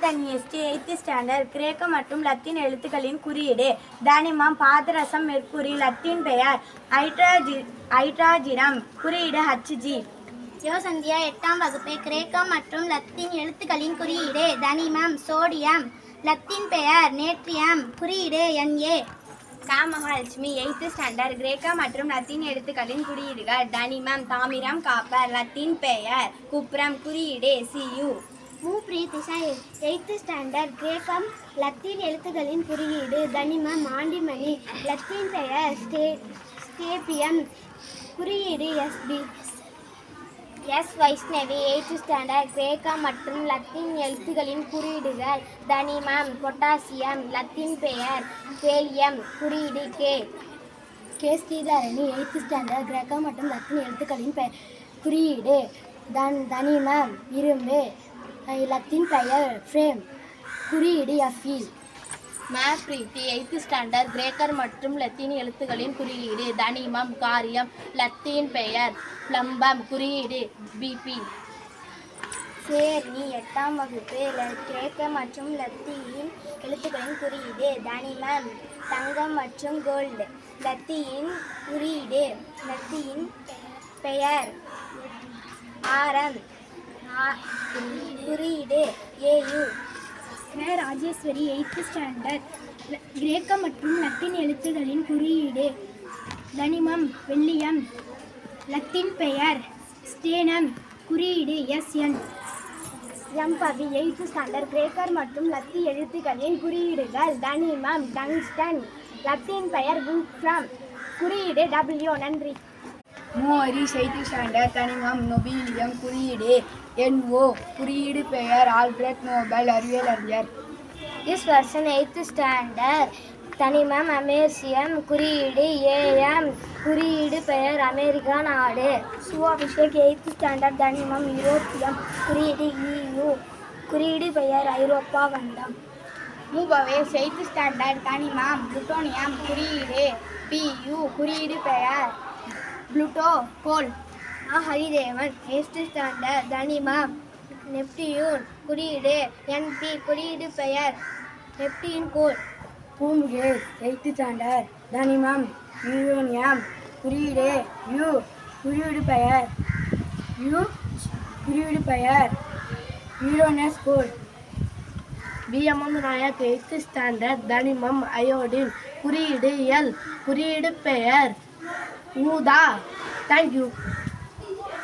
Dhanyashree 8th standard. கிரேக்க மற்றும் Latin எழுத்துக்களின் குறியீடு. தனிமம் பாதரசம் மெர்க்குரி. லத்தீன் பெயர் ஐட்ராஜினம். குறியீடு Hg. யோசந்தியா 8ஆம் வகுப்பு. கிரேக்க மற்றும் லத்தீன் எழுத்துக்களின் குறியீடு. தனிமம் சோடியம். லத்தீன் பெயர் நேட்ரியம். குறியீடு Na. Mahalakshmi 8th standard. கிரேக்க மற்றும் லத்தீன் எழுத்துக்களின் குறியீடுகள். தனிமம் தாமிரம் காப்பர். லத்தீன் பெயர் குப்ரம். குறியீடு Cu. மூப்ரீதிஷா 8th standard. கிரேக்கம் லத்தீன் எழுத்துக்களின் குறியீடு. தனிமம் ஆண்டிமணி. லத்தீன் பெயர் ஸ்டேபியம். குறியீடு Sb. Vaishnavi 8th standard. கிரேக்க மற்றும் லத்தீன் எழுத்துக்களின் குறியீடுகள். தனிமம் பொட்டாசியம். லத்தீன் பெயர் பேலியம். குறியீடு K. ஸ்ரீதரணி 8th standard. கிரேக்க மற்றும் லத்தீன் எழுத்துக்களின் குறியீடு. தனிமம் இரும்பு. லத்தீன் பெயர் ஃப்ரேம். குறியீடு Fe. பிரீத்தி 8th ஸ்டாண்டர்ட். கிரேக்கர் மற்றும் லத்தீன் எழுத்துக்களின் குறியீடு. தனிமம் காரியம். லத்தீன் பெயர் பிளம்பம். குறியீடு Bp. சேர்னி 8ஆம் வகுப்பு. கிரேக்க மற்றும் லத்தீன் எழுத்துக்களின் குறியீடு. தனிமம் தங்கம் மற்றும் கோல்டு. லத்தீன் குறியீடு. லத்தீன் பெயர் ஆரம். குறியீடு Au. Rajeswari 8th standard. கிரேக்க மற்றும் லத்தீன் எழுத்துக்களின் குறியீடு. தனிமம் வெள்ளியம். லத்தீன் பெயர் ஸ்டேனம். குறியீடு Sn. பவி 8th ஸ்டாண்டர்ட். கிரேக்கர் மற்றும் லத்தீன் எழுத்துக்களின் குறியீடுகள். தனிமம் டங்ஸ்டன். லத்தீன் பெயர் வூல்ஃப்ரம். குறியீடு W. நன்றி. Harish 8th standard. தனிமம் நொபீலியம். குறியீடு No. குறியீடு பெயர் ஆல்பிரட் நோபல். அறிவியல் அறிஞர். Eswarsan 8th standard. தனிமம் அமேசியம். குறியீடு Am. குறியீடு பெயர் அமெரிக்கா நாடு. Suvabhishek 8th standard. தனிமம் யூரோப்பியம். குறியீடு EU. குறியீடு பெயர் ஐரோப்பா கண்டம். மூபவேஷ் 8th ஸ்டாண்டர்ட். தனிமம் புளூட்டோனியம். குறியீடு Pu. குறியீடு பெயர் புளூட்டோ கோல். Haridevan 8th standard. தனிமம் நெப்டியூன். குறியீடு Np. குறியீடு பெயர் நெப்டியூன் கோல். Poomukesh 8th standard. தனிமம் யூரேனியம். குறியீடு U. குறியீடு பெயர் யூரோனஸ் கோல். BMM Nayak 8th standard. தனிமம் அயோடின். குறியீடு L. குறியீடு பெயர் ஊதா. தேங்க்யூ.